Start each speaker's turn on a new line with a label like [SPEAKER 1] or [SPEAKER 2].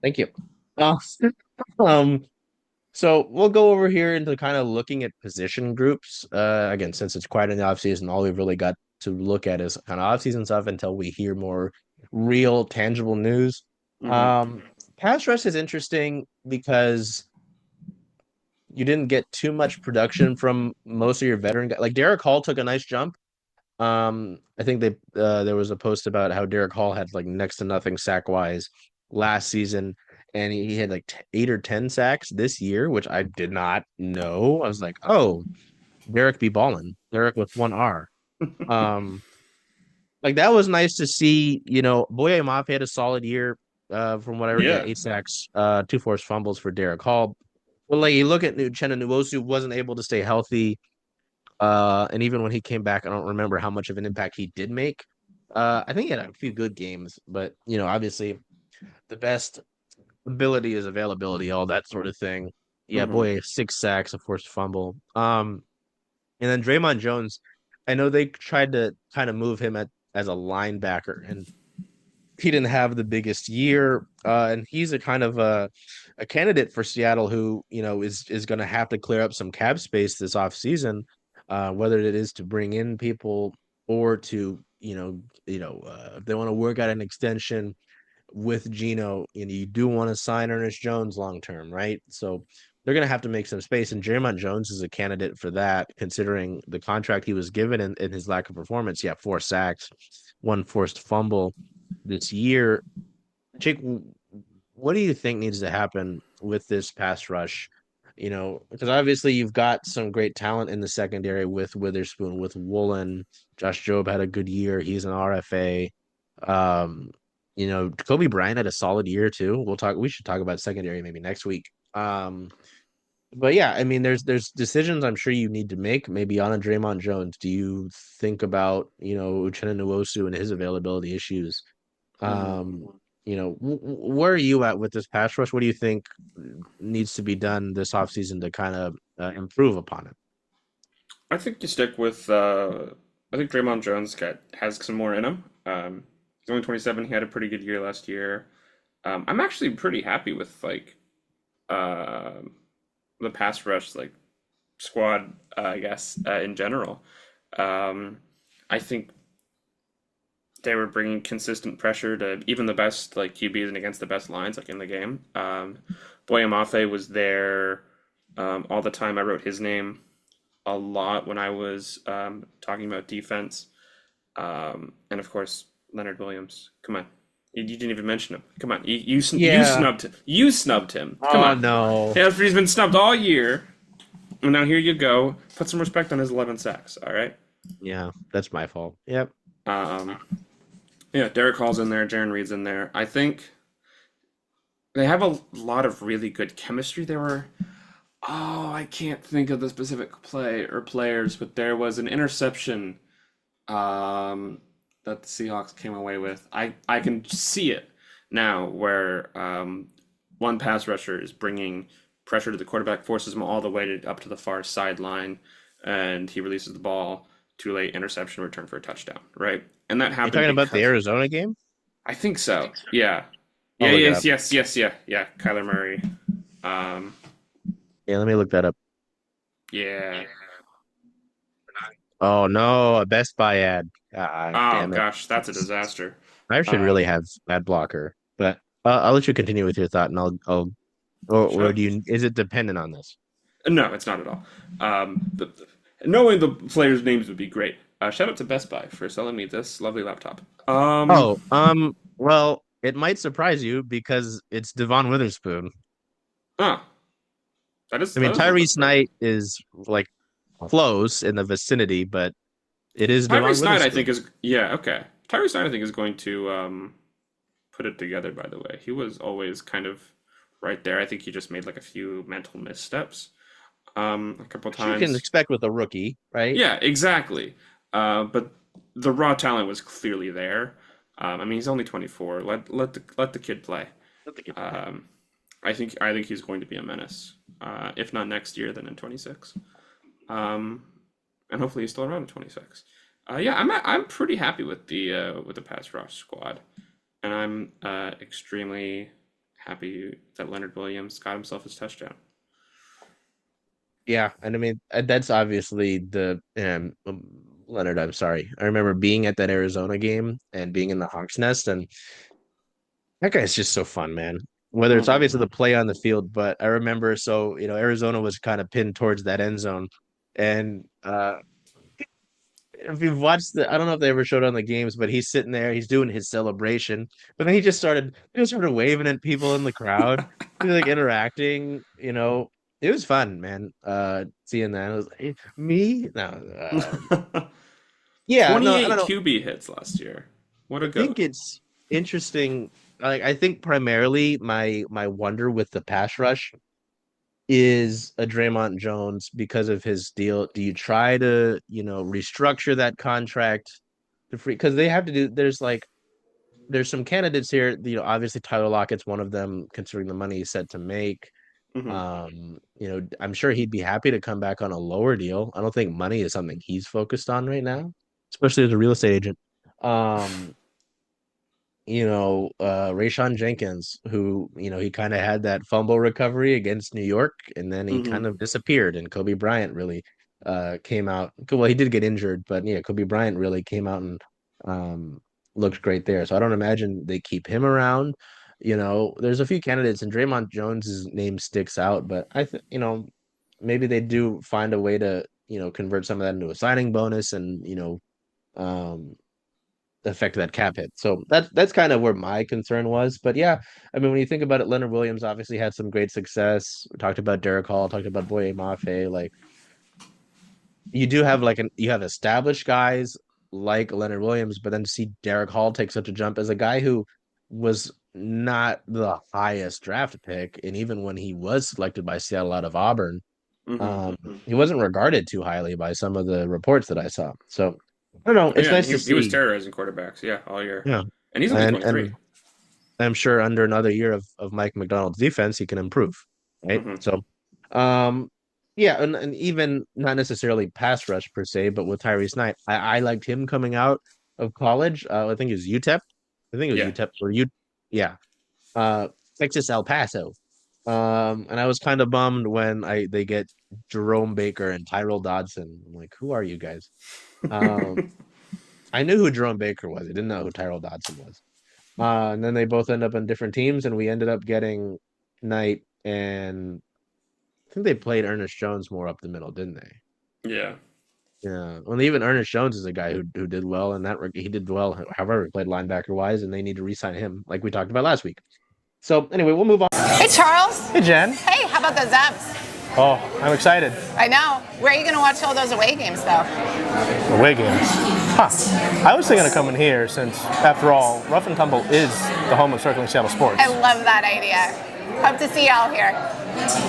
[SPEAKER 1] Thank you. Uh, um, so we'll go over here into kind of looking at position groups. Again, since it's quiet in the offseason, all we've really got to look at is kind of offseason stuff until we hear more real, tangible news.
[SPEAKER 2] Hmm.
[SPEAKER 1] Um, Pass rush is interesting because you didn't get too much production from most of your veteran guys. Like Derek Hall took a nice jump. I think there was a post about how Derek Hall had like next to nothing sack wise last season, and he had like 8 or 10 sacks this year, which I did not know. I was like, oh, Derek be ballin', Derek with one R. Um, like that was nice to see. Boye Mafe had a solid year. From whatever, yeah,
[SPEAKER 2] Yeah.
[SPEAKER 1] 8 sacks, two forced fumbles for Derek Hall. But like you look at Uchenna Nwosu wasn't able to stay healthy. And even when he came back, I don't remember how much of an impact he did make. I think he had a few good games, but obviously the best ability is availability, all that sort of thing. Yeah,
[SPEAKER 2] Hmm.
[SPEAKER 1] boy, 6 sacks, a forced fumble. And then Draymond Jones, I know they tried to kind of move him as a linebacker, and he didn't have the biggest year. And he's a kind of a candidate for Seattle who, is going to have to clear up some cap space this offseason, whether it is to bring in people or to, if they want to work out an extension with Gino, you do want to sign Ernest Jones long term, right? So they're going to have to make some space. And Jeremiah Jones is a candidate for that, considering the contract he was given and his lack of performance. Yeah, 4 sacks, one forced fumble this year. Jake, what do you think needs to happen with this pass rush? Because obviously you've got some great talent in the secondary with Witherspoon, with Woolen. Josh Jobe had a good year. He's an RFA. Um, Kobe Bryant had a solid year too. We should talk about secondary maybe next week. But yeah, I mean, there's decisions I'm sure you need to make. Maybe on a Draymond Jones. Do you think about Uchenna Nwosu and his availability issues?
[SPEAKER 2] Hmm.
[SPEAKER 1] Where are you at with this pass rush? What do you think needs to be done this offseason to kind of improve upon it?
[SPEAKER 2] I think you stick with. I think Draymond Jones has some more in him. He's only 27. He had a pretty good year last year. I'm actually pretty happy with uh, the pass rush squad. I guess in general. Um, I think they were bringing consistent pressure to even the best QBs and against the best lines in the game. Boye Mafe was there all the time. I wrote his name a lot when I was talking about defense. And of course, Leonard Williams. Come on. You didn't even mention him. Come on. You
[SPEAKER 1] Yeah.
[SPEAKER 2] snubbed him. You snubbed him. Come
[SPEAKER 1] Oh
[SPEAKER 2] on.
[SPEAKER 1] no.
[SPEAKER 2] Yeah, he's been snubbed all year. And now here you go. Put some respect on his 11 sacks. All right.
[SPEAKER 1] Yeah, that's my fault. Yep.
[SPEAKER 2] Um, yeah, Derek Hall's in there. Jaron Reed's in there. I think they have a lot of really good chemistry. I can't think of the specific play or players, but there was an interception um, that the Seahawks came away with. I can see it now where one pass rusher is bringing pressure to the quarterback, forces him all the way up to the far sideline, and he releases the ball too late, interception, return for a touchdown, right? And that
[SPEAKER 1] You
[SPEAKER 2] happened
[SPEAKER 1] talking about the
[SPEAKER 2] because
[SPEAKER 1] Arizona game?
[SPEAKER 2] I think so. Yeah. Yeah,
[SPEAKER 1] I'll look it up.
[SPEAKER 2] yeah. Kyler Murray. Um,
[SPEAKER 1] Yeah, let me look that up.
[SPEAKER 2] yeah.
[SPEAKER 1] Oh no, a Best Buy ad. God
[SPEAKER 2] Oh
[SPEAKER 1] damn it.
[SPEAKER 2] gosh, that's a disaster.
[SPEAKER 1] I should really
[SPEAKER 2] Um,
[SPEAKER 1] have ad blocker. But I'll let you continue with your thought, and I'll or
[SPEAKER 2] Shout,
[SPEAKER 1] do you? Is it dependent on this?
[SPEAKER 2] no, it's not at all. Knowing the players' names would be great. Shout out to Best Buy for selling me this lovely laptop.
[SPEAKER 1] Oh, well, it might surprise you because it's Devon Witherspoon.
[SPEAKER 2] Ah,
[SPEAKER 1] I mean,
[SPEAKER 2] that is a little bit
[SPEAKER 1] Tyrese
[SPEAKER 2] surprising.
[SPEAKER 1] Knight is like close in the vicinity, but it is Devon
[SPEAKER 2] Tyrese Knight, I think,
[SPEAKER 1] Witherspoon.
[SPEAKER 2] is yeah, okay. Tyrese Knight, I think, is going to put it together. By the way, he was always kind of right there. I think he just made like a few mental missteps a couple
[SPEAKER 1] Which you can
[SPEAKER 2] times.
[SPEAKER 1] expect with a rookie, right?
[SPEAKER 2] Yeah, exactly. But the raw talent was clearly there. I mean, he's only 24. Let the kid play.
[SPEAKER 1] Let the kid play.
[SPEAKER 2] Um, I think he's going to be a menace. If not next year, then in 26. Um, and hopefully he's still around in 26. Yeah, I'm pretty happy with the pass rush squad, and I'm extremely happy that Leonard Williams got himself his touchdown.
[SPEAKER 1] Yeah, and I mean that's obviously the Leonard. I'm sorry. I remember being at that Arizona game and being in the Hawks nest, and that guy's just so fun, man. Whether it's
[SPEAKER 2] Hmm.
[SPEAKER 1] obviously the play on the field, but I remember so Arizona was kind of pinned towards that end zone, and if you've watched I don't know if they ever showed on the games, but he's sitting there, he's doing his celebration, but then he just started waving at people in the crowd, he was like interacting, it was fun, man. Seeing that, I was like, me, no, yeah, no, I don't
[SPEAKER 2] 28
[SPEAKER 1] know.
[SPEAKER 2] QB hits last year. What
[SPEAKER 1] I
[SPEAKER 2] a
[SPEAKER 1] think
[SPEAKER 2] goat.
[SPEAKER 1] it's interesting. Like, I think primarily my wonder with the pass rush is a Draymond Jones because of his deal. Do you try to, restructure that contract to free? Because they have to do. There's some candidates here. Obviously Tyler Lockett's one of them, considering the money he's set to make.
[SPEAKER 2] Hmm.
[SPEAKER 1] I'm sure he'd be happy to come back on a lower deal. I don't think money is something he's focused on right now, especially as a real estate agent. Um, Rayshawn Jenkins, who, he kind of had that fumble recovery against New York, and then he
[SPEAKER 2] Hmm.
[SPEAKER 1] kind of disappeared. And Kobe Bryant really came out. Well, he did get injured, but yeah, Kobe Bryant really came out and um, looked great there. So I don't imagine they keep him around. There's a few candidates, and Draymond Jones's name sticks out, but maybe they do find a way to, convert some of that into a signing bonus and, um, affect that cap hit. So that's kind of where my concern was. But yeah, I mean, when you think about it, Leonard Williams obviously had some great success. We talked about Derek Hall, talked about Boye Mafe. Like, you do have you have established guys like Leonard Williams, but then to see Derek Hall take such a jump as a guy who was not the highest draft pick, and even when he was selected by Seattle out of Auburn,
[SPEAKER 2] Hmm.
[SPEAKER 1] um,
[SPEAKER 2] Hmm.
[SPEAKER 1] he wasn't regarded too highly by some of the reports that I saw. So I don't know. It's
[SPEAKER 2] Yeah,
[SPEAKER 1] nice
[SPEAKER 2] he,
[SPEAKER 1] to
[SPEAKER 2] he was
[SPEAKER 1] see.
[SPEAKER 2] terrorizing quarterbacks, yeah, all year.
[SPEAKER 1] Yeah.
[SPEAKER 2] And he's only
[SPEAKER 1] And
[SPEAKER 2] 23.
[SPEAKER 1] I'm sure under another year of Mike McDonald's defense, he can improve. Right.
[SPEAKER 2] Hmm.
[SPEAKER 1] So, um, yeah, and even not necessarily pass rush per se, but with Tyrese Knight, I liked him coming out of college. I think it was UTEP. I think it was
[SPEAKER 2] Yeah.
[SPEAKER 1] UTEP or yeah, uh, Texas El Paso. And I was kind of bummed when they get Jerome Baker and Tyrell Dodson. I'm like, who are you guys? Um, I knew who Jerome Baker was. I didn't know who Tyrell Dodson was. And then they both end up on different teams, and we ended up getting Knight, and I think they played Ernest Jones more up the middle, didn't they?
[SPEAKER 2] Yeah.
[SPEAKER 1] Yeah. Well, even Ernest Jones is a guy who did well, and he did well. However, he played linebacker wise, and they need to re-sign him, like we talked about last week. So anyway, we'll move on.
[SPEAKER 3] Hey, Charles.
[SPEAKER 4] Hey, Jen.
[SPEAKER 3] Hey, how about those Zaps?
[SPEAKER 4] Oh, I'm excited.
[SPEAKER 3] I know. Where are you going to watch all those away games, though?
[SPEAKER 4] Away games. Huh. I was thinking of coming here since, after all, Rough and Tumble is the home of Circling Seattle Sports.
[SPEAKER 3] I love that idea. Hope to see y'all here.